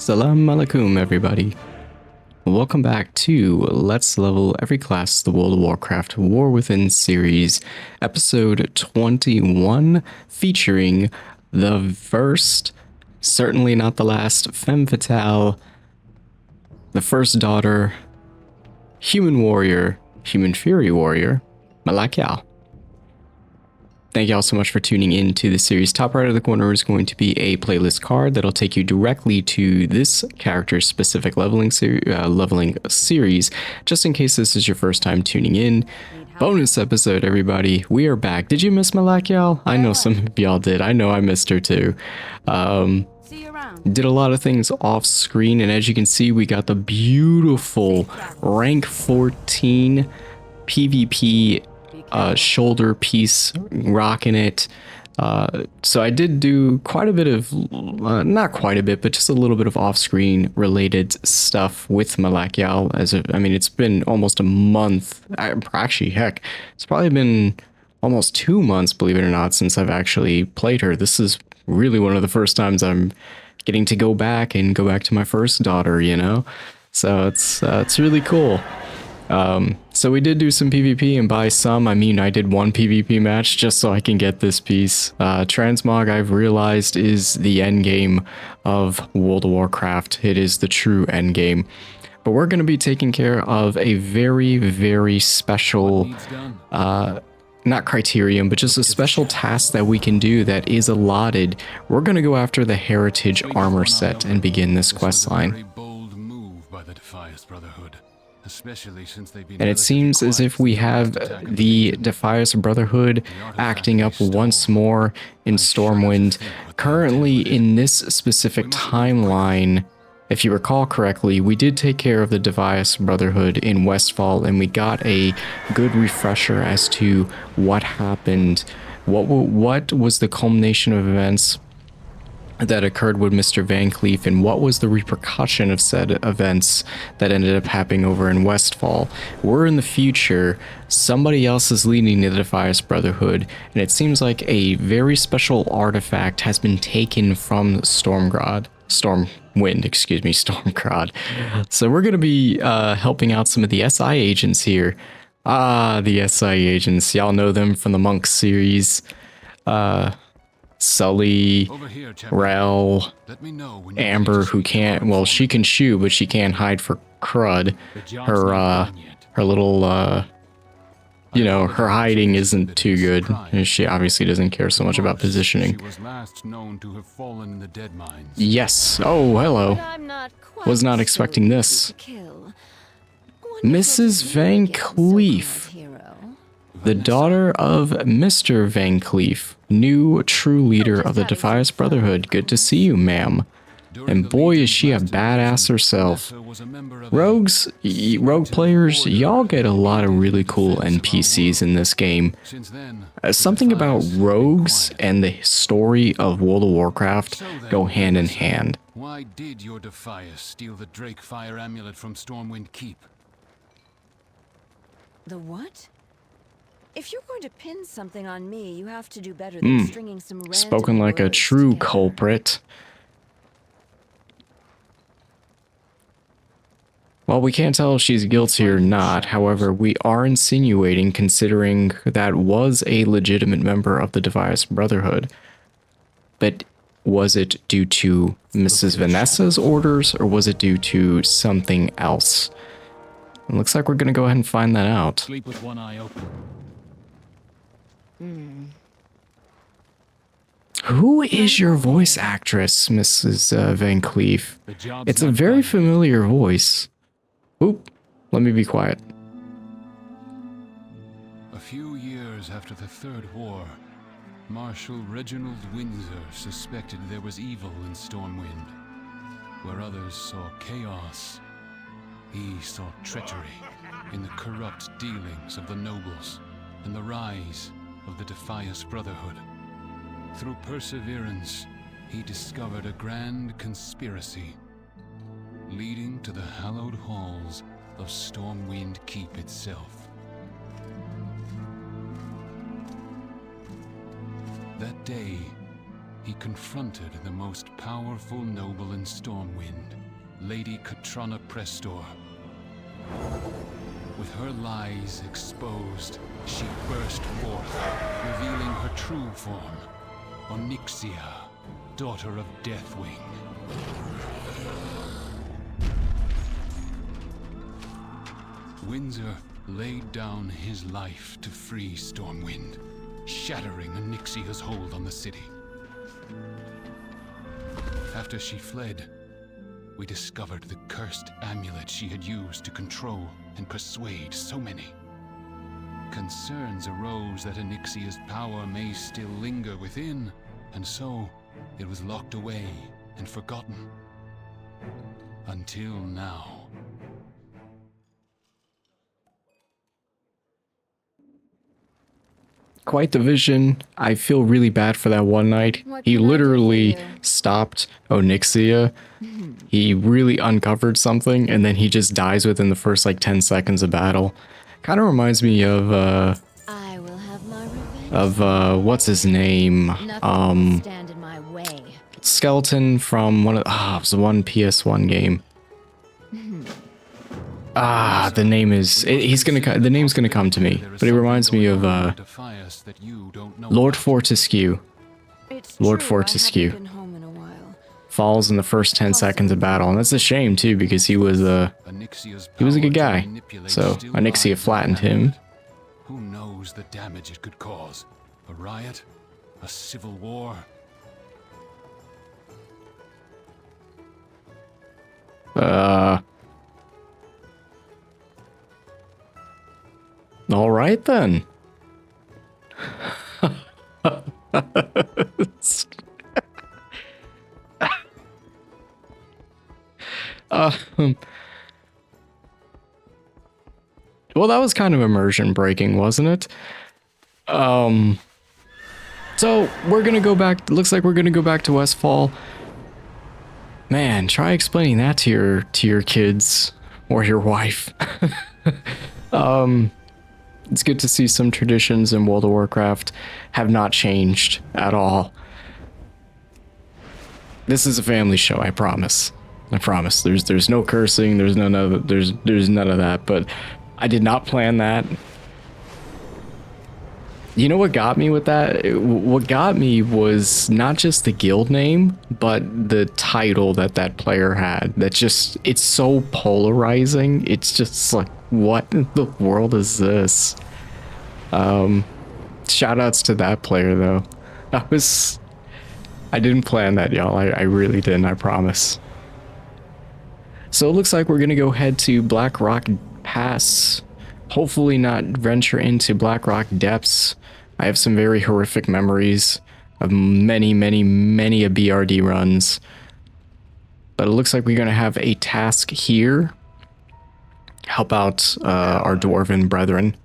Salam alaikum, everybody. Welcome back to Let's Level Every Class, the World of Warcraft War Within series, episode 21, featuring the first, certainly not the last, femme fatale, the first daughter, human warrior, human fury warrior, Malakyal. Thank you all so much for tuning in to the series. Top right of the corner is going to be a playlist card that'll take you directly to this character's specific leveling series, just in case this is your first time tuning in. Bonus episode, everybody. We are back. Did you miss Malakyal? I know some of y'all did. I know I missed her too. Did a lot of things off screen, and as you can see, we got the beautiful rank 14 PvP shoulder piece, rocking it. So I did do quite a bit of, not quite a bit, but just a little bit of off-screen related stuff with Malakyal. I mean, it's been almost a month. Actually, heck, it's probably been almost 2 months, believe it or not, since I've actually played her. This is really one of the first times I'm getting to go back to my first daughter, you know? So it's really cool. So we did do some PvP, and by some, I mean I did one PvP match just so I can get this piece. Transmog, I've realized, is the end game of World of Warcraft. It is the true end game. But we're going to be taking care of a very, very special, not criterion, but just a special task that we can do that is allotted. We're going to go after the Heritage Armor set and begin this quest line. And it seems as if we have the Defias Brotherhood acting up once more in Stormwind. Currently, in this specific timeline, if you recall correctly, we did take care of the Defias Brotherhood in Westfall, and we got a good refresher as to what happened. What was the culmination of events that occurred with Mr. Van Cleef, and what was the repercussion of said events that ended up happening over in Westfall. We're in the future, somebody else is leading the Defias Brotherhood, and it seems like a very special artifact has been taken from Stormwind, Stormgrad. So we're going to be helping out some of the SI agents here. The SI agents, y'all know them from the Monk series. Sully, Rel, Amber, who can't, well, she can shoot, but she can't hide for crud. Her little, you know, her hiding isn't too good. She obviously doesn't care so much about positioning. Yes. Oh, hello. Was not expecting this. Mrs. Van Cleef, the daughter of Mr. Van Cleef, new true leader of the Defias Brotherhood. Good to see you, ma'am. And boy, is she a badass herself. Rogue players, y'all get a lot of really cool NPCs in this game. Something about rogues and the story of World of Warcraft go hand in hand. Why did your Defias steal the Drakefire amulet from Stormwind Keep? The what? If you're going to pin something on me, you have to do better than stringing some random Spoken like a words true together. culprit. Well, we can't tell if she's guilty or not. However, we are insinuating, considering that was a legitimate member of the Defias Brotherhood. But was it due to Mrs. Vanessa's orders, or was it due to something else? It looks like we're going to go ahead and find that out. Sleep with one eye open. Who is your voice actress, Mrs. Van Cleef? It's a very familiar voice. Oop, let me be quiet. A few years after the Third War, Marshal Reginald Windsor suspected there was evil in Stormwind. Where others saw chaos, he saw treachery in the corrupt dealings of the nobles and the rise of the Defias Brotherhood. Through perseverance, he discovered a grand conspiracy, leading to the hallowed halls of Stormwind Keep itself. That day, he confronted the most powerful noble in Stormwind, Lady Katrana Prestor. With her lies exposed, she burst forth, revealing her true form, Onyxia, daughter of Deathwing. Windsor laid down his life to free Stormwind, shattering Onyxia's hold on the city. After she fled, we discovered the cursed amulet she had used to control and persuade so many. Concerns arose that Onyxia's power may still linger within, and so it was locked away and forgotten. Until now. Quite the vision. I feel really bad for that one knight. What He can I do for literally you? stopped Onyxia. He really uncovered something, and then he just dies within the first like 10 seconds of battle. Kind of reminds me of I will have my revenge. what's his name? Nothing can stand in my way. Skeleton from one of it was one PS1 game. The name is the name's gonna come to me, but it reminds me of Lord Fortescue. It's Lord true, Fortescue. I haven't been home in a while. Falls in the first 10 seconds of battle, and that's a shame too because he was a good guy. So Onyxia flattened him. Who knows the damage it could cause? A riot? A civil war? All right then. Well, that was kind of immersion breaking, wasn't it? So we're gonna go back. Looks like we're gonna go back to Westfall. Man, try explaining that to your kids or your wife. It's good to see some traditions in World of Warcraft have not changed at all. This is a family show, I promise. I promise. There's no cursing, there's none of that, but I did not plan that. You know what got me with that? What got me was not just the guild name, but the title that player had. It's so polarizing. It's just like, what in the world is this? Shout outs to that player though. I didn't plan that, y'all. I really didn't, I promise. So it looks like we're gonna go head to Blackrock Pass. Hopefully not venture into Blackrock Depths. I have some very horrific memories of many a BRD runs. But it looks like we're gonna have a task here. Help out our dwarven brethren.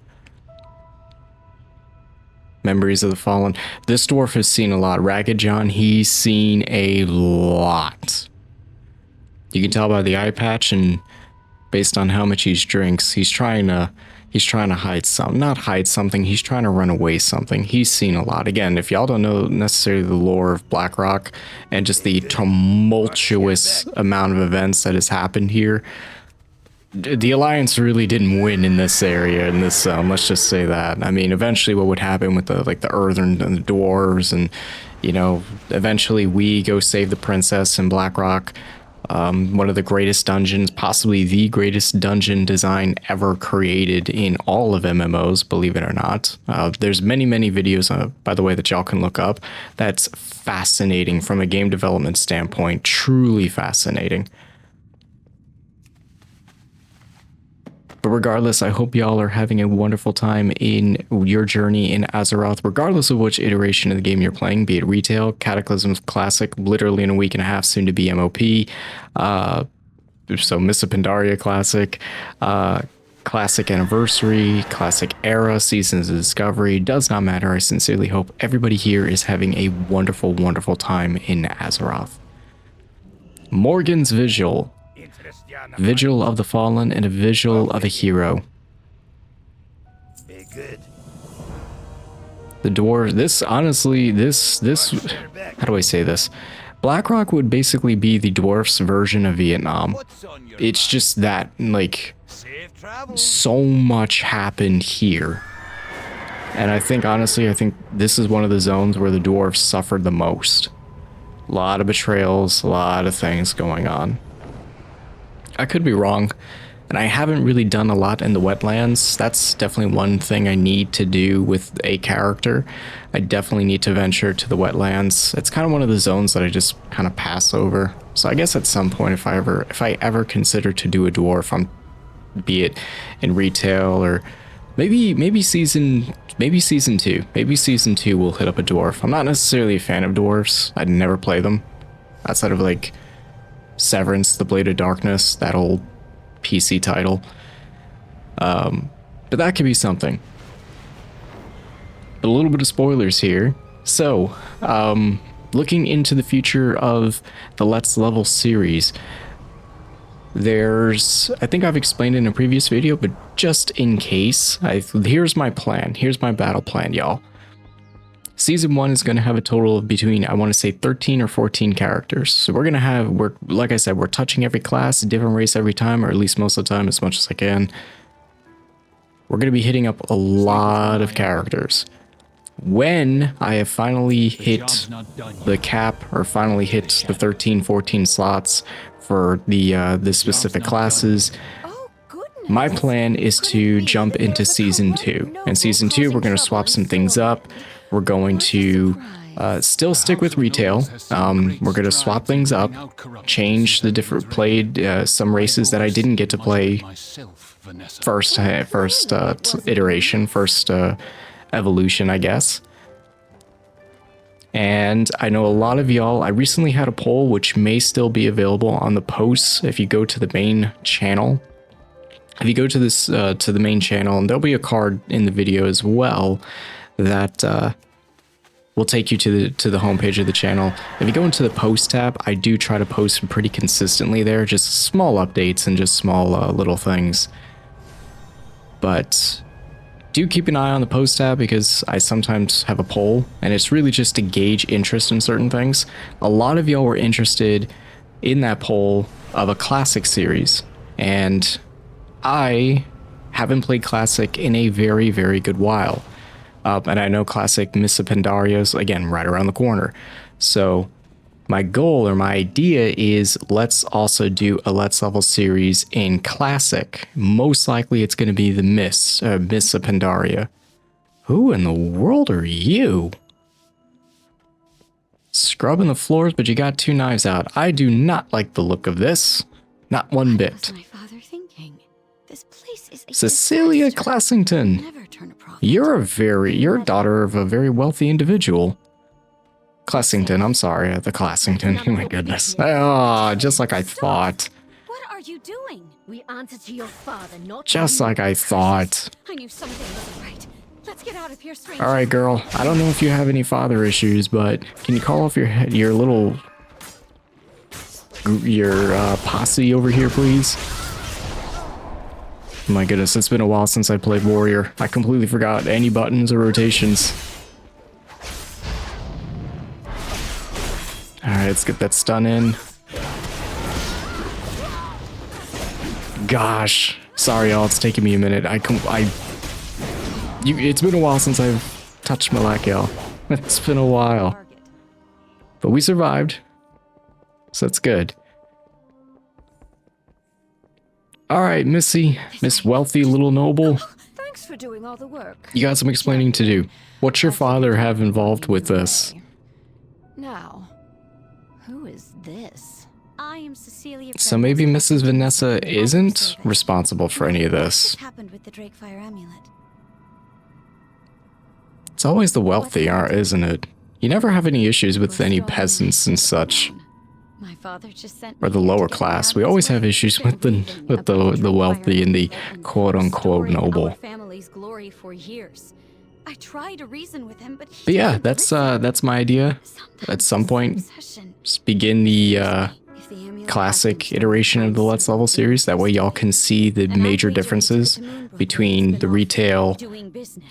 Memories of the Fallen. This dwarf has seen a lot. Ragged John, he's seen a lot. You can tell by the eye patch and based on how much he drinks, he's trying to hide something. Not hide something, he's trying to run away something. He's seen a lot. Again, if y'all don't know necessarily the lore of Blackrock and just the tumultuous amount of events that has happened here, the Alliance really didn't win in this area, in this let's just say that. I mean, eventually what would happen with the Earthen and the dwarves, and you know, eventually we go save the princess in Blackrock. One of the greatest dungeons, possibly the greatest dungeon design ever created in all of MMOs, believe it or not. There's many videos, by the way, that y'all can look up. That's fascinating from a game development standpoint, truly fascinating. But regardless, I hope y'all are having a wonderful time in your journey in Azeroth, regardless of which iteration of the game you're playing, be it retail, Cataclysm Classic, literally in a week and a half, soon to be MOP, so Mists of Pandaria Classic, Classic Anniversary, Classic Era, Seasons of Discovery, does not matter. I sincerely hope everybody here is having a wonderful, wonderful time in Azeroth. Morgan's Vigil. Vigil of the Fallen and a Vigil of a Hero. The dwarves, this, honestly, this, how do I say this? Blackrock would basically be the dwarfs version of Vietnam. It's just that, like, so much happened here. And I think, honestly, I think this is one of the zones where the dwarves suffered the most. A lot of betrayals, a lot of things going on. I could be wrong. And I haven't really done a lot in the wetlands. That's definitely one thing I need to do with a character. I definitely need to venture to the wetlands. It's kind of one of the zones that I just kind of pass over. So I guess at some point, if I ever consider to do a dwarf, be it in retail or maybe season 2. Maybe season 2 will hit up a dwarf. I'm not necessarily a fan of dwarves. I'd never play them. Outside of like Severance, The Blade of Darkness, that old PC title. But that could be something. But a little bit of spoilers here. So, looking into the future of the Let's Level series, I think I've explained it in a previous video, but just in case, here's my plan. Here's my battle plan, y'all. Season 1 is going to have a total of between, I want to say, 13 or 14 characters. So like I said, we're touching every class, a different race every time, or at least most of the time, as much as I can. We're going to be hitting up a lot of characters. When I have finally hit the cap, or finally hit the 13, 14 slots for the specific classes, my plan is to jump into Season 2. In Season 2, we're going to swap some things up. We're going to still stick with retail. We're going to swap things up, change the different some races that I didn't get to play first iteration, first evolution, I guess. And I know a lot of y'all, I recently had a poll which may still be available on the posts if you go to the main channel. If you go to this to the main channel, and there'll be a card in the video as well that will take you to the homepage of the channel. If you go into the post tab, I do try to post pretty consistently there, just small updates and just small little things. But do keep an eye on the post tab because I sometimes have a poll, and it's really just to gauge interest in certain things. A lot of y'all were interested in that poll of a classic series, and I haven't played classic in a very, very good while. And I know classic Mists of Pandaria is, again, right around the corner. So my goal or my idea is let's also do a Let's Level series in classic. Most likely it's going to be the Mists of Pandaria. Who in the world are you? Scrubbing the floors, but you got 2 knives out. I do not like the look of this. Not one bit. What was my father thinking? This place is a Cecilia disaster. Classington. Never turn a profit. You're a daughter of a very wealthy individual. Classington, I'm sorry, the Classington. Oh my goodness. Oh, just like I thought. What are you doing? We answer to your father, not Just like I thought. I knew something wasn't right. Let's get out of here, stranger. All right, girl. I don't know if you have any father issues, but can you call off your little posse over here, please? My goodness, it's been a while since I played Warrior. I completely forgot any buttons or rotations. Alright, let's get that stun in. Gosh. Sorry, y'all. It's taking me a minute. It's been a while since I've touched Malakyal. It's been a while. But we survived. So that's good. Alright, Missy. Miss Wealthy Little Noble. Thanks for doing all the work. You got some explaining to do. What's your father have involved with this? Now, who is this? I am Cecilia. So maybe Mrs. Vanessa isn't responsible for any of this. What happened with the Drakefire amulet? It's always the wealthy, isn't it? You never have any issues with any peasants and such. My father just sent Or the lower class. We always have issues with the wealthy and the quote-unquote noble. Our family's glory for years. I tried to reason with him, but yeah, that's my idea. At some point, just begin the classic iteration of the Let's Level series. That way y'all can see the major differences between the retail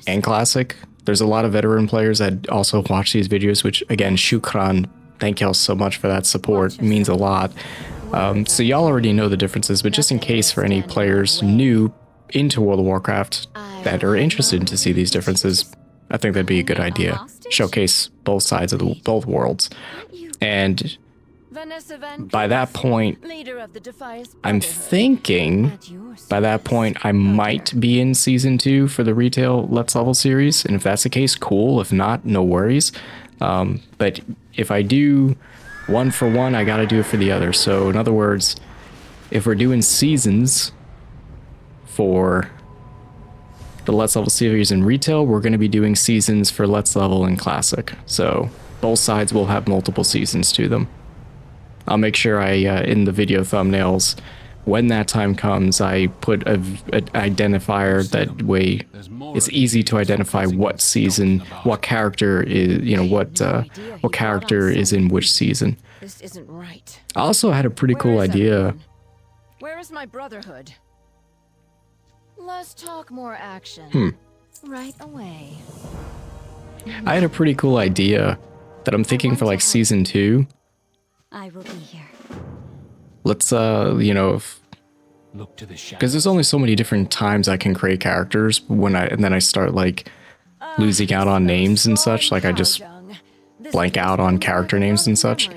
and classic. There's a lot of veteran players that also watch these videos, which again, shukran, thank y'all so much for that support. It means a lot. So y'all already know the differences, but just in case for any players new into World of Warcraft that are interested to see these differences, I think that'd be a good idea. Showcase both sides of both worlds. And by that point, I'm thinking by that point I might be in season 2 for the retail Let's Level series, and if that's the case, cool. If not, no worries. But if I do one for one, I gotta do it for the other. So in other words, if we're doing seasons for the Let's Level series in retail, we're going to be doing seasons for Let's Level and Classic. So both sides will have multiple seasons to them. I'll make sure I, in the video thumbnails, when that time comes, I put an identifier. That way it's easy to identify what season, what character is, you know, what character is in which season. This isn't right. I also had a pretty cool idea. Where is my brotherhood? Let's talk more action. Right away. I had a pretty cool idea that I'm thinking for like season 2. I will be here. Let's you know, Look to the shadows. because there's only so many different times I can create characters and then I start like losing out on names and such. Like I just blank out on character names and such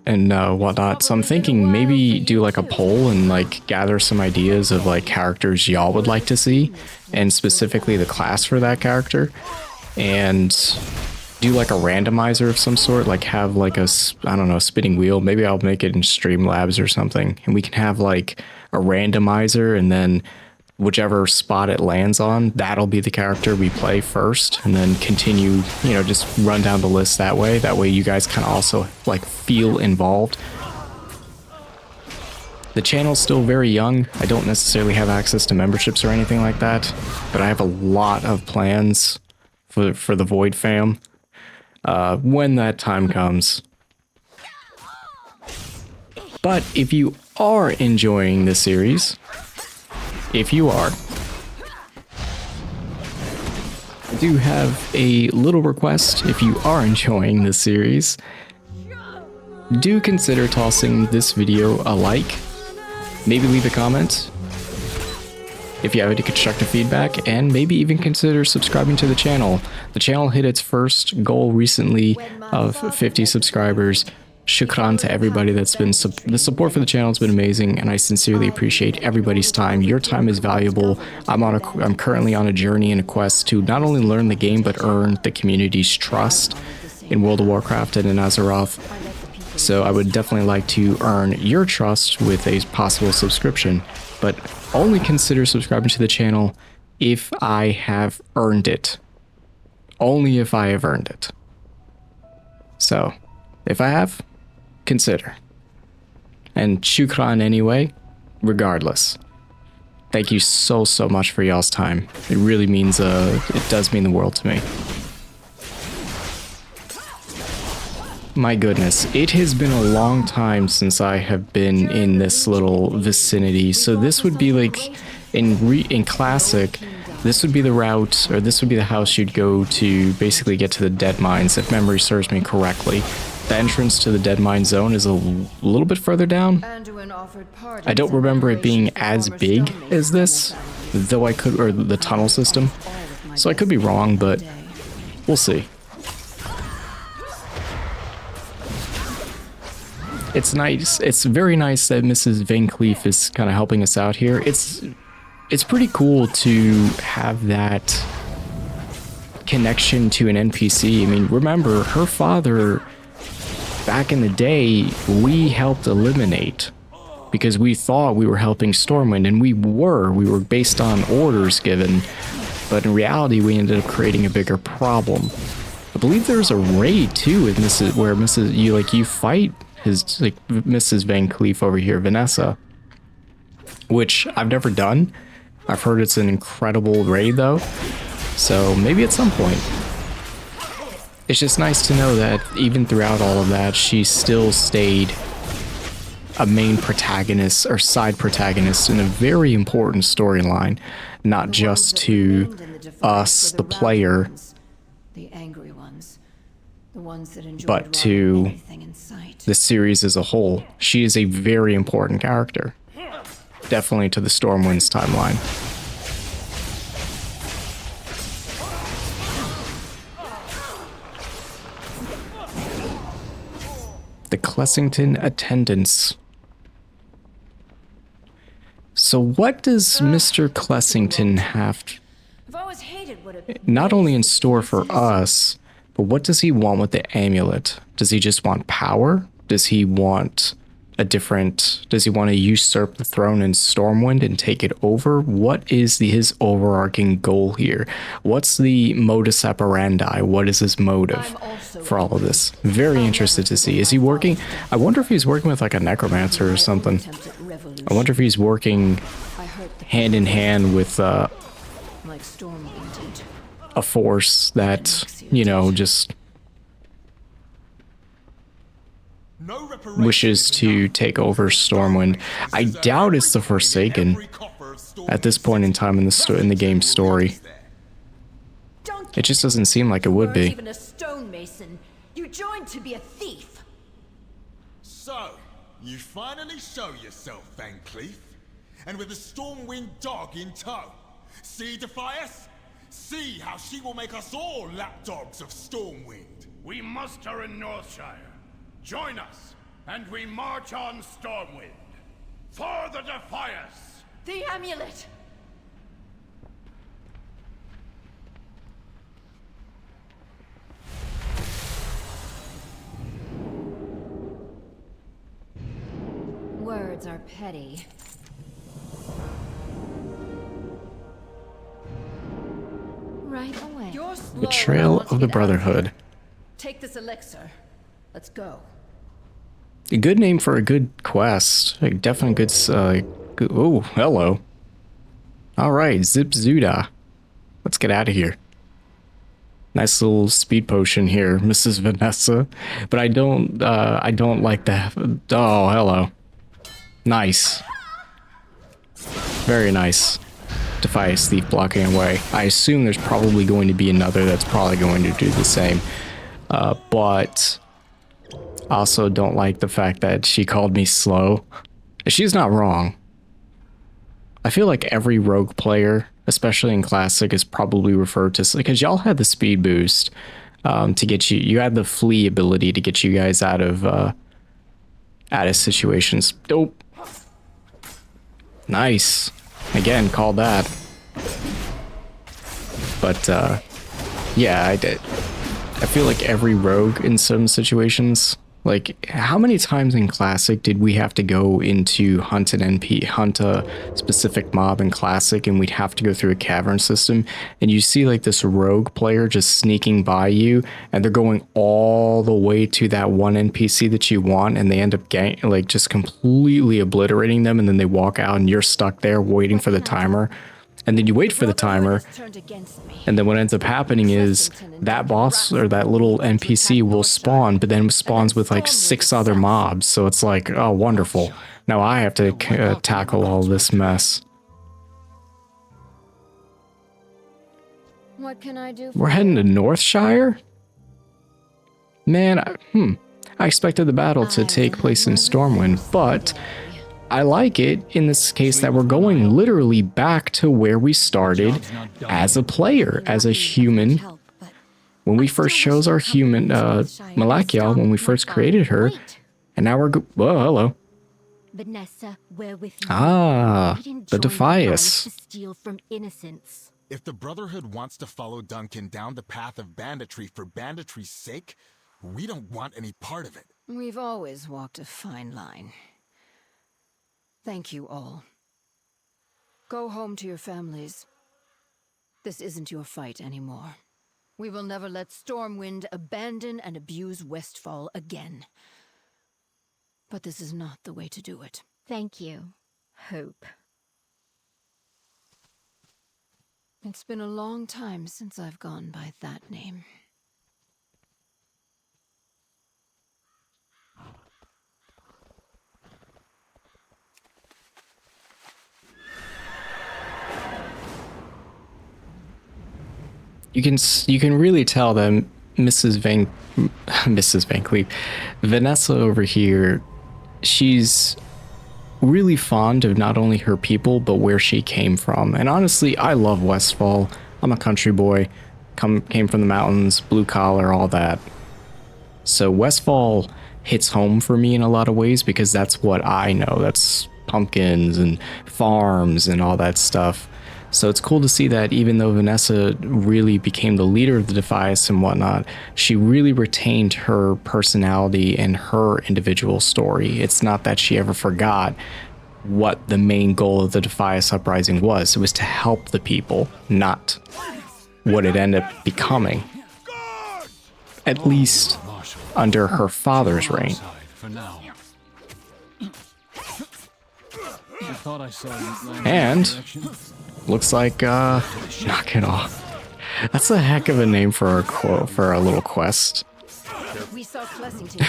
and whatnot. So I'm thinking maybe do like a poll and like gather some ideas of like characters y'all would like to see, and specifically the class for that character, and do like a randomizer of some sort, like have like a, I don't know, spinning wheel. Maybe I'll make it in Streamlabs or something, and we can have like a randomizer, and then whichever spot it lands on, that'll be the character we play first, and then continue, you know, just run down the list that way. That way you guys can also like feel involved. The channel's still very young. I don't necessarily have access to memberships or anything like that, but I have a lot of plans for the Void fam when that time comes. But if you are enjoying the series, if you are, I do have a little request. If you are enjoying this series, do consider tossing this video a like. Maybe leave a comment if you have any constructive feedback, and maybe even consider subscribing to the channel. The channel hit its first goal recently of 50 subscribers. Shukran to everybody that's been the support for the channel has been amazing, and I sincerely appreciate everybody's time. Your time is valuable. I'm currently on a journey and a quest to not only learn the game but earn the community's trust in World of Warcraft and in Azeroth. So I would definitely like to earn your trust with a possible subscription, but only consider subscribing to the channel if I have earned it. Only if I have earned it. So if I have, consider. And shukran anyway, regardless. Thank you so much for y'all's time. It really means, it does mean the world to me. My goodness, it has been a long time since I have been in this little vicinity. So this would be like, in Classic, this would be the route, or this would be the house you'd go to basically get to the Dead Mines, if memory serves me correctly. The entrance to the Dead Mine Zone is a little bit further down. I don't remember it being as big as this, though I could, or the tunnel system. So I could be wrong, but we'll see. It's nice. It's very nice that Mrs. Van Cleef is kind of helping us out here. It's pretty cool to have that connection to an NPC. I mean, remember, her father, back in the day, we helped eliminate because we thought we were helping Stormwind, and we were based on orders given, but in reality, we ended up creating a bigger problem. I believe there's a raid too with where you fight his, like, Mrs. Van Cleef over here, Vanessa, which I've never done. I've heard it's an incredible raid though, so maybe at some point. It's just nice to know that even throughout all of that, she still stayed a main protagonist or side protagonist in a very important storyline, not just to us, the player, the angry ones, the ones that enjoyed but to anything in sight. the series as a whole. She is a very important character. Definitely to the Stormwind's timeline. The Clessington attendants. So what does Mr. Clessington have I've always hated what it not only in store for us, but what does he want with the amulet? Does he just want power? Does he want does he want to usurp the throne in Stormwind and take it over? What is his overarching goal here? What's the modus operandi? What is his motive for all of this? Very interested to see. Is he working? I wonder if he's working with like a necromancer or something. I wonder if he's working hand in hand with a force that, you know, just wishes to take over Stormwind. I doubt it's the Forsaken at this point in time in the game's story. It just doesn't seem like it would be. Even a stonemason. You joined to be a thief. So, you finally show yourself, Van Cleef, and with the Stormwind dog in tow. See, Defias? See how she will make us all lapdogs of Stormwind. We muster in Northshire. Join us, and we march on Stormwind. For the Defias! The amulet! Words are petty. Right away. Betrayal of the Brotherhood. Take this elixir. Let's go. A good name for a good quest. Like definitely good. Oh, hello. All right, Zip Zuda. Let's get out of here. Nice little speed potion here, Mrs. Vanessa. But I don't like that. Oh, hello. Nice. Very nice. Defias Thief blocking away. I assume there's probably going to be another that's probably going to do the same. But also don't like the fact that she called me slow. She's not wrong. I feel like every rogue player, especially in Classic, is probably referred to, because y'all had the speed boost to get you had the flee ability to get you guys out of situations. Dope. Nice. Again, call that. But yeah, I did. I feel like every rogue in some situations, like how many times in Classic did we have to go into hunt a specific mob in Classic, and we'd have to go through a cavern system, and you see like this rogue player just sneaking by you, and they're going all the way to that one NPC that you want, and they end up like just completely obliterating them, and then they walk out and you're stuck there waiting for the timer. And then you wait for the timer, and then what ends up happening is that boss or that little NPC will spawn, but then spawns with like 6 other mobs. So it's like, oh, wonderful. Now I have to tackle all this mess. What can I do? We're heading to Northshire? Man, I expected the battle to take place in Stormwind, but I like it in this case that we're going literally back to where we started as a player, as a human. When we first chose our human, Malakyal, when we first created her, and now we're whoa, hello. Vanessa, we're with you. Ah, We didn't the join Defias. to steal from innocence. If the Brotherhood wants to follow Duncan down the path of banditry for banditry's sake, we don't want any part of it. We've always walked a fine line. Thank you all. Go home to your families. This isn't your fight anymore. We will never let Stormwind abandon and abuse Westfall again. But this is not the way to do it. Thank you, Hope. It's been a long time since I've gone by that name. you can really tell that Mrs. Van Cleef, Vanessa over here, she's really fond of not only her people but where she came from. And honestly, I love Westfall. I'm a country boy, came from the mountains, blue collar, all that. So Westfall hits home for me in a lot of ways because that's what I know. That's pumpkins and farms and all that stuff. So it's cool to see that even though Vanessa really became the leader of the Defias and whatnot, she really retained her personality and her individual story. It's not that she ever forgot what the main goal of the Defias Uprising was. It was to help the people, not what it ended up becoming. At least under her father's reign. For now. I thought I saw you land And in that direction. looks like knock it off. That's a heck of a name for a little quest. We saw Clessington.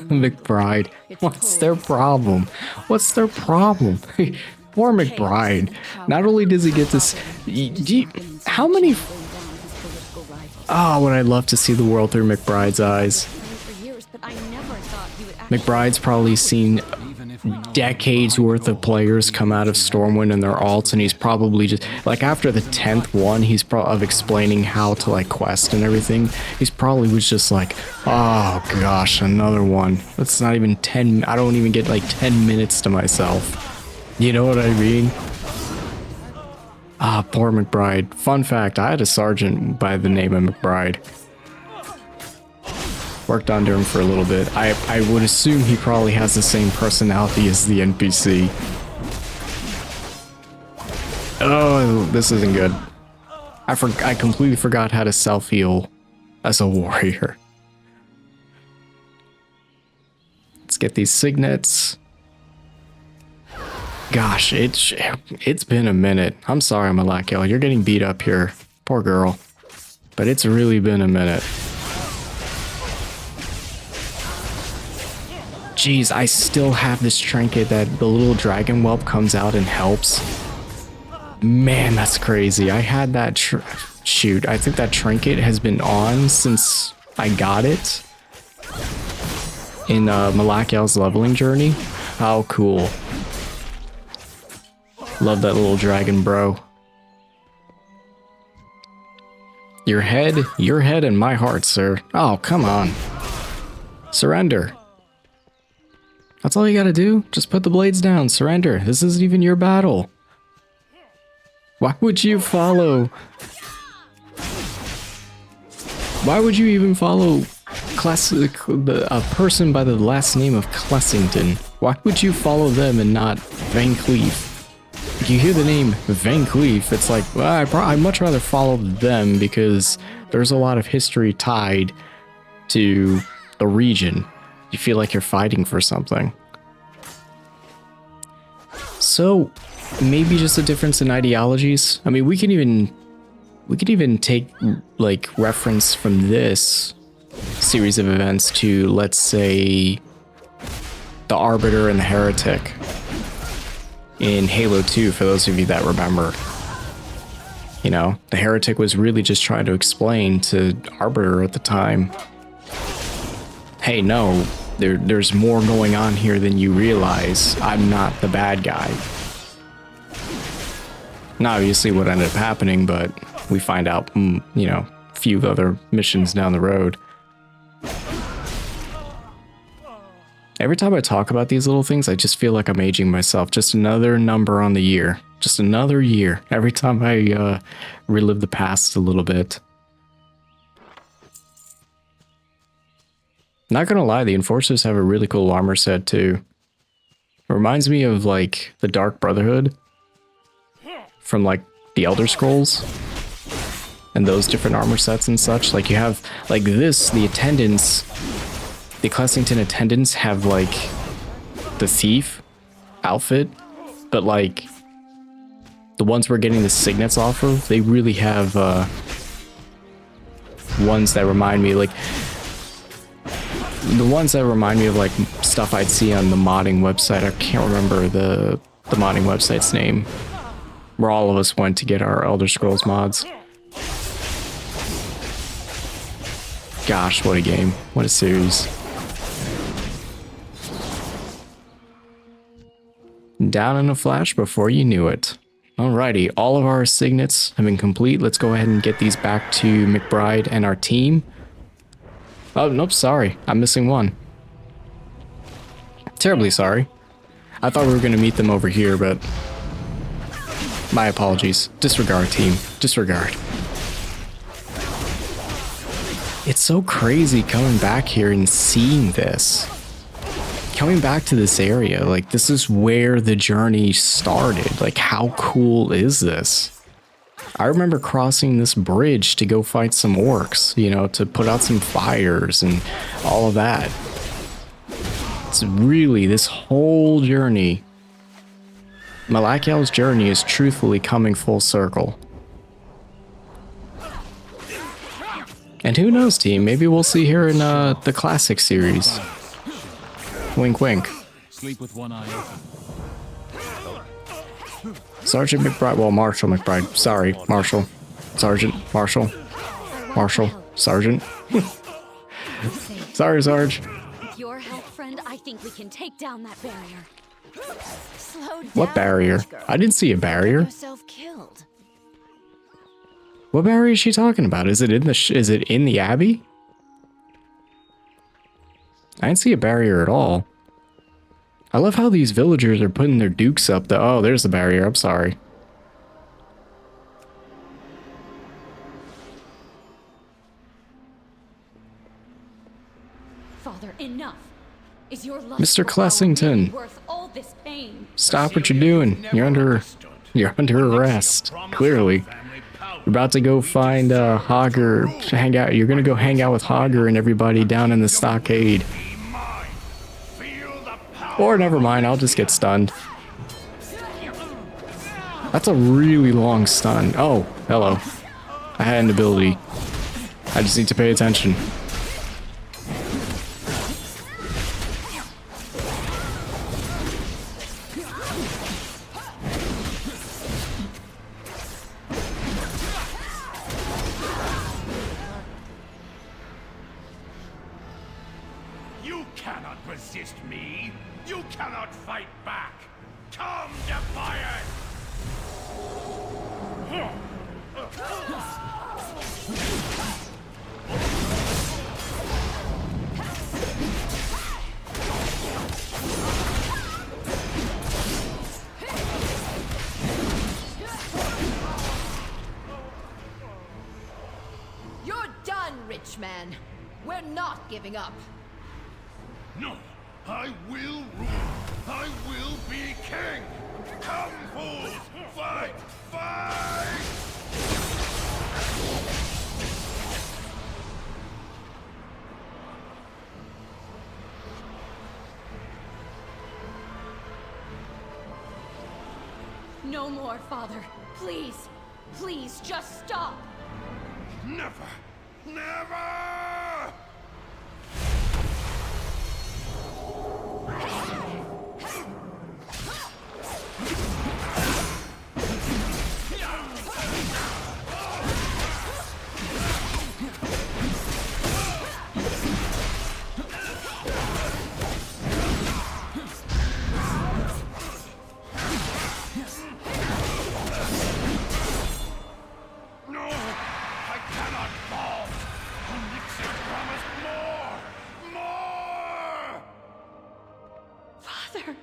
McBride. What's their problem? What's their problem? Poor McBride. Not only does he get this, how many? Oh, would I love to see the world through McBride's eyes. For years, but I never thought you would actually McBride's probably seen decades worth of players come out of Stormwind and their alts, and he's probably just like after the 10th one he's of explaining how to like quest and everything, he's probably was just like, oh gosh, another one. That's not even 10. I don't even get like 10 minutes to myself, you know what I mean? Ah, poor McBride. Fun fact, I had a sergeant by the name of McBride. Worked under him for a little bit. I would assume he probably has the same personality as the NPC. Oh, this isn't good. I completely forgot how to self-heal as a warrior. Let's get these signets. Gosh, it's been a minute. I'm sorry, Malakyal. You're getting beat up here. Poor girl. But it's really been a minute. Jeez, I still have this trinket that the little dragon whelp comes out and helps. Man, that's crazy. I had that shoot. I think that trinket has been on since I got it in Malakyal's leveling journey. How cool. Love that little dragon, bro. Your head and my heart, sir. Oh, come on. Surrender. That's all you gotta do. Just put the blades down. Surrender. This isn't even your battle. Why would you follow? Why would you even follow a person by the last name of Clessington? Why would you follow them and not Van Cleef? You hear the name Van Cleef, it's like, well, I'd much rather follow them because there's a lot of history tied to the region. You feel like you're fighting for something. So maybe just a difference in ideologies. I mean, we could even take like reference from this series of events to, let's say, the Arbiter and the Heretic in Halo 2, for those of you that remember. You know, the Heretic was really just trying to explain to Arbiter at the time, hey, no, there's more going on here than you realize. I'm not the bad guy. Not obviously what ended up happening, but we find out, you know, a few other missions down the road. Every time I talk about these little things, I just feel like I'm aging myself. Just another number on the year. Just another year. Every time I relive the past a little bit. Not gonna lie, the Enforcers have a really cool armor set too. It reminds me of like the Dark Brotherhood from like the Elder Scrolls and those different armor sets and such. Like you have like this, the attendants, the Clessington attendants have like the thief outfit, but like the ones we're getting the signets off of, they really have ones that remind me like the ones that remind me of like stuff I'd see on the modding website. I can't remember the modding website's name, where all of us went to get our Elder Scrolls mods. Gosh, what a game. What a series. Down in a flash before you knew it. Alrighty, all of our signets have been complete. Let's go ahead and get these back to McBride and our team. Oh, nope, sorry. I'm missing one. Terribly sorry. I thought we were going to meet them over here, but... my apologies. Disregard, team. Disregard. It's so crazy coming back here and seeing this. Coming back to this area, like, this is where the journey started. Like, how cool is this? I remember crossing this bridge to go fight some orcs, you know, to put out some fires and all of that. It's really, this whole journey, Malakyal's journey is truthfully coming full circle. And who knows, team, maybe we'll see her in the classic series. Wink, wink. Sleep with one eye open. Sergeant McBride, well, Marshal McBride. Sorry, Marshal. Sergeant, Marshal. Marshal, Sergeant. Sorry, Sarge. With your help, friend, I think we can take down that barrier. Slow down, What barrier? witch girl. I didn't see a barrier. Yourself killed. What barrier is she talking about? Is it in the is it in the Abbey? I didn't see a barrier at all. I love how these villagers are putting their dukes up. Oh, there's the barrier. I'm sorry. Father, enough. Is your love Mr. for power Clessington. really worth all this pain? Stop what you're doing. You're under arrest. Clearly. You're about to go find Hogger, hang out. You're gonna go hang out with Hogger and everybody down in the stockade. Or never mind, I'll just get stunned. That's a really long stun. Oh, hello. I had an ability. I just need to pay attention. You cannot resist me. You cannot fight back. Come, Defiant! You're done, rich man. We're not giving up. No, I will rule. I will be king. Come, fools! Fight! Fight! No more, Father. Please. Please, just stop. Never! Never! No! I cannot fall! Elixir promised more! More! Father.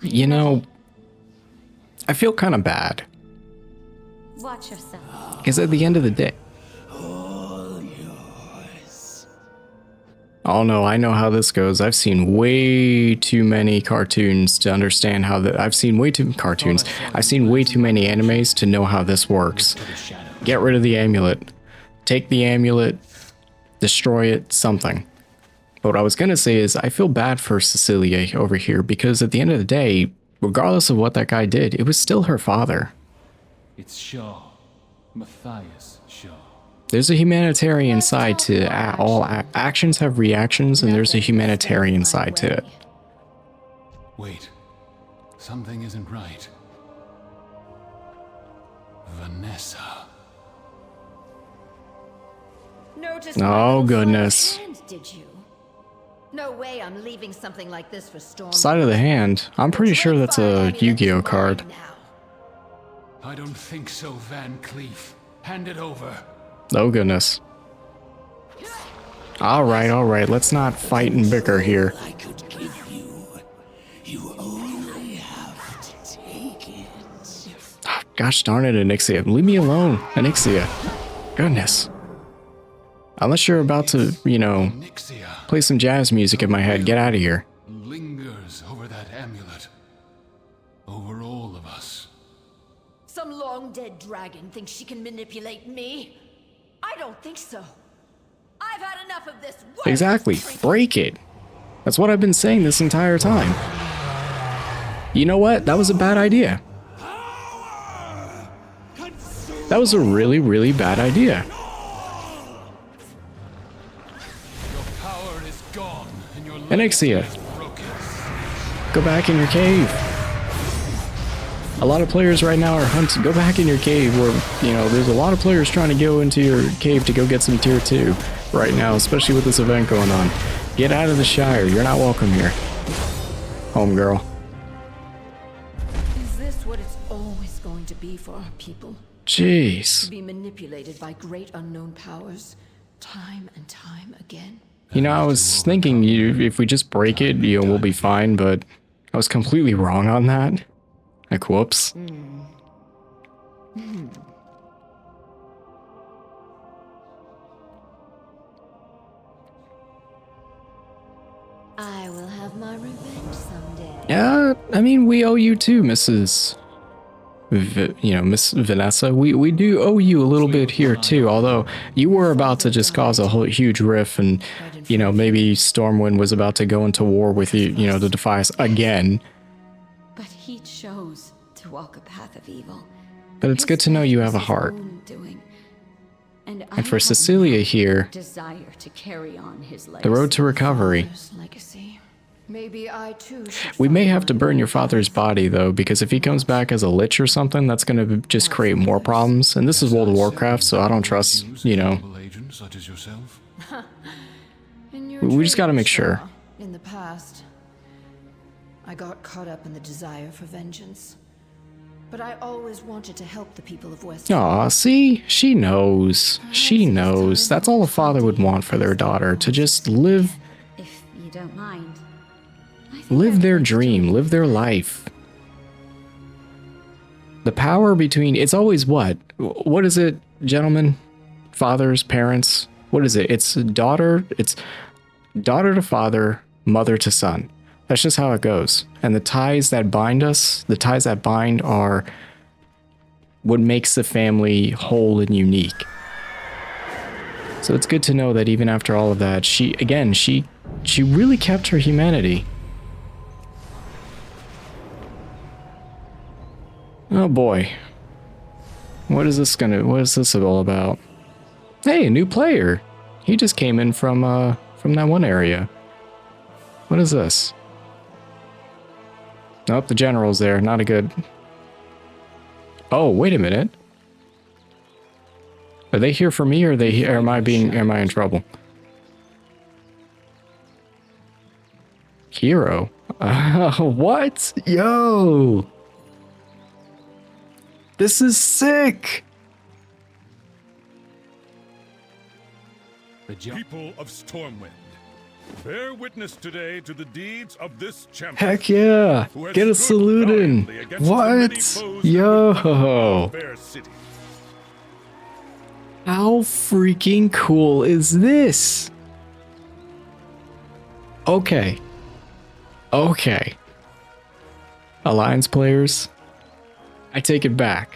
You know, I feel kind of bad. Watch yourself. Because at the end of the day... Oh no, I know how this goes. I've seen way too many cartoons to understand how that. I've seen way too cartoons. I've seen way too many animes to know how this works. Get rid of the amulet. Take the amulet. Destroy it. Something. But what I was gonna say is I feel bad for Cecilia over here because at the end of the day, regardless of what that guy did, it was still her father. It's Shaw. Matthias Shaw. There's a humanitarian side to all actions have reactions, and there's a humanitarian side to it. Wait. Something isn't right. Vanessa. Noticed Oh, my little goodness. sleight of hand, did you? No way I'm leaving something like this for Storm. Side of the hand. I'm pretty sure that's a Yu-Gi-Oh card. I don't think so, Van Cleef. Hand it over. Oh, goodness. Alright, let's not fight and bicker here. I could give you. You only have to take it. Gosh darn it, Anixia. Leave me alone, Anixia. Goodness. Unless you're about to, you know, Nixia play some jazz music in my head, get out of here. lingers over that amulet. Over all of us. Some long-dead dragon thinks she can manipulate me? I don't think so. I've had enough of this. Exactly. Break it. That's what I've been saying this entire time. You know what? That was a bad idea. That was a really, really bad idea. Your power is gone, and your Anixia, legacy is broken. go back in your cave. A lot of players right now are hunting. Go back in your cave where, you know, there's a lot of players trying to go into your cave to go get some tier 2 right now, especially with this event going on. Get out of the Shire. You're not welcome here. Homegirl. Is this what it's always going to be for our people? Jeez. To be manipulated by great unknown powers, time and time again? You know, I was thinking if we just break it, you know, we'll be fine, but I was completely wrong on that. Like, whoops. I will have my revenge someday. Yeah, I mean, we owe you too, Mrs. Miss Vanessa. We do owe you a little bit here too, although you were about to just cause a whole huge riff and, you know, maybe Stormwind was about to go into war with you, you know, to defy us again. But he chose to walk a path of evil. But it's good to know you have a heart. And for Cecilia here, desire to carry on his legacy. the road to recovery. Father's legacy. Maybe I too should We may find have to one. burn your father's body though, because if he comes back as a lich or something, that's gonna just create more problems. And this is World of Warcraft, so I don't trust, you know. Double agent such as yourself. In your We just gotta make trading, sure. Shaw, in the past, I got caught up in the desire for vengeance. But I always wanted to help the people of Westfall. Aw, see? She knows. She knows. That's all a father would want for their daughter, to just live If you don't mind. I think live I'd their like to dream, join live their life. The power between, it's always what? What is it, gentlemen? Fathers, parents? What is it? It's daughter to father, mother to son. That's just how it goes. And the ties that bind us, the ties that bind are what makes the family whole and unique. So it's good to know that even after all of that, she really kept her humanity. Oh boy. What is this all about? Hey, a new player. He just came in from that one area. What is this? Nope, the general's there. Not a good... Oh, wait a minute. Are they here for me, or am I in trouble? Hero? What? Yo! This is sick! People of Stormwind, bear witness today to the deeds of this champion. Heck yeah! who has Get a stood salute in! valiantly against the many What? foes that would Yo! defile fair city. How freaking cool is this? Okay. Okay. Alliance players, I take it back.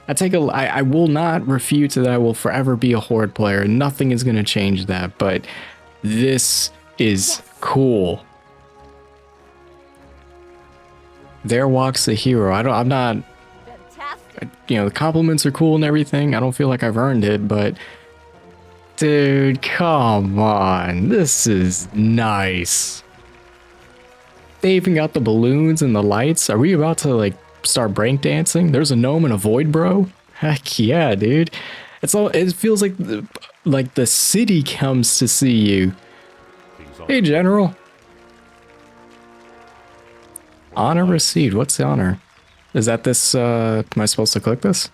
I will not refute that I will forever be a Horde player. Nothing is going to change that, but this is cool. There walks the hero. I'm not, Fantastic. you know, the compliments are cool and everything. I don't feel like I've earned it, but dude, come on. This is nice. They even got the balloons and the lights. Are we about to like start breakdancing? There's a gnome and a void bro. Heck yeah, dude. It feels like the city comes to see you. Hey, General. Honor received. What's the honor? Is that this, am I supposed to click this?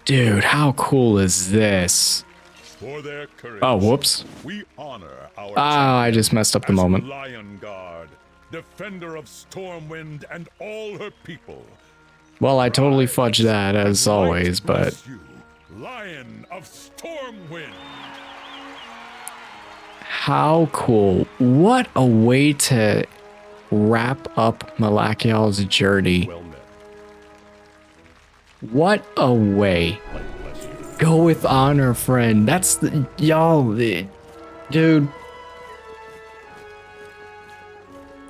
Dude, how cool is this? For their courage, Oh, whoops. we honor our Ah, I just messed up the as moment. Lion Guard, defender of Stormwind and all her people. Well, I totally fudged that as always, but Bless you, Lion of Stormwind. how cool. What a way to wrap up Malakyal's journey. Well met. What a way. Bless you. Go with honor, friend. That's the dude.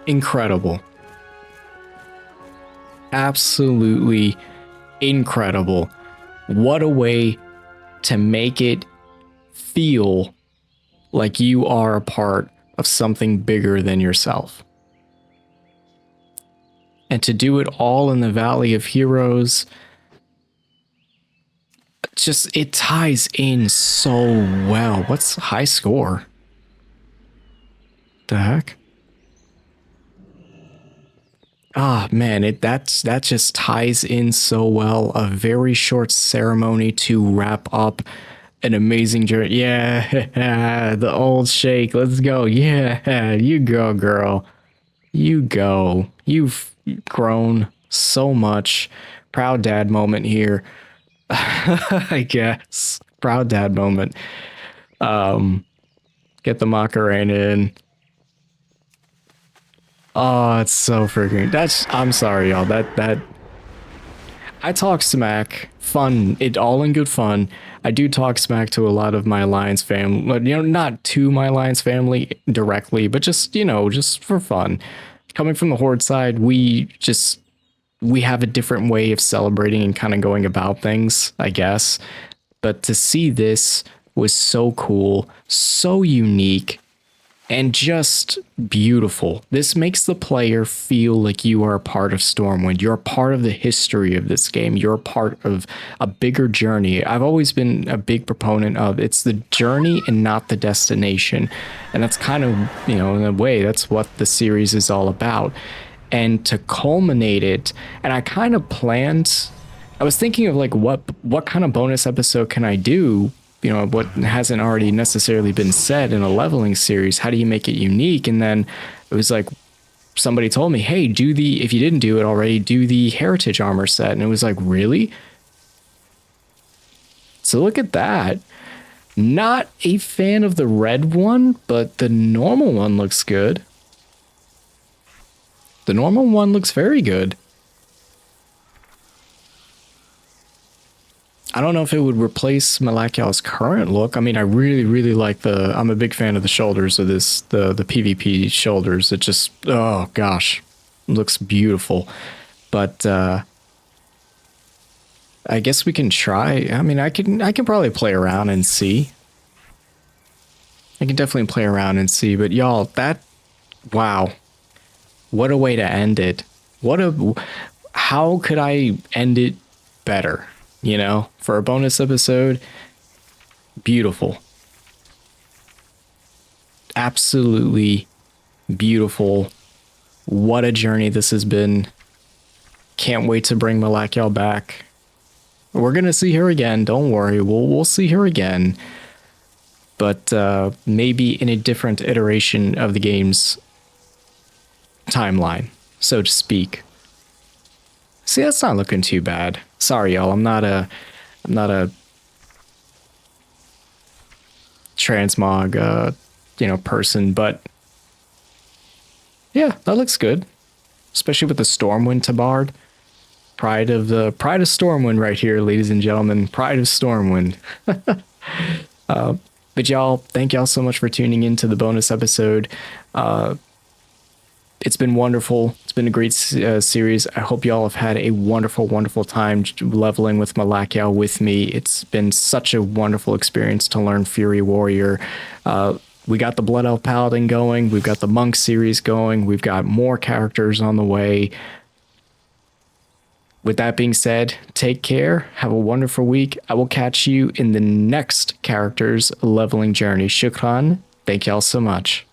Incredible. Absolutely incredible. What a way to make it feel like you are a part of something bigger than yourself. And to do it all in the Valley of Heroes, just it ties in so well. What's high score? The heck? Ah, man, that just ties in so well. A very short ceremony to wrap up an amazing journey. Yeah, the old shake. Let's go. Yeah, you go, girl. You go. You've grown so much. Proud dad moment here. I guess. Proud dad moment. Get the Macarena in. Oh, it's so freaking. I'm sorry, y'all. That. I talk smack. Fun. It all in good fun. I do talk smack to a lot of my Alliance family. Not to my Alliance family directly, but just, just for fun. Coming from the Horde side, we have a different way of celebrating and kind of going about things, I guess. But to see this was so cool, so unique, and just beautiful. This makes the player feel like you are a part of Stormwind. You're a part of the history of this game. You're a part of a bigger journey. I've always been a big proponent of it's the journey and not the destination. And that's kind of, in a way, that's what the series is all about. And to culminate it, and I kind of planned, I was thinking of like what kind of bonus episode can I do, what hasn't already necessarily been said in a leveling series. How do you make it unique? And then it was like somebody told me, hey, if you didn't do it already, do the heritage armor set. And it was like, really? So look at that. Not a fan of the red one, but the normal one looks good. The normal one looks very good. I don't know if it would replace Malakyal's current look. I mean, I really, really like I'm a big fan of the shoulders of this, the PvP shoulders. It just, oh gosh, looks beautiful. But I guess we can try. I mean, I can probably play around and see. I can definitely play around and see. But y'all, wow. What a way to end it. How could I end it better? For a bonus episode, beautiful. Absolutely beautiful. What a journey this has been. Can't wait to bring Malakyal back. We're going to see her again. Don't worry. We'll see her again. But maybe in a different iteration of the game's timeline, so to speak. See, that's not looking too bad. Sorry, y'all. I'm not a transmog, person, but yeah, that looks good. Especially with the Stormwind tabard. Pride of Stormwind right here, ladies and gentlemen. Pride of Stormwind. But y'all, thank y'all so much for tuning into the bonus episode. It's been wonderful. It's been a great series. I hope y'all have had a wonderful, wonderful time leveling with Malakyal with me. It's been such a wonderful experience to learn Fury Warrior. We got the Blood Elf Paladin going. We've got the Monk series going. We've got more characters on the way. With that being said, take care. Have a wonderful week. I will catch you in the next character's leveling journey. Shukran. Thank y'all so much.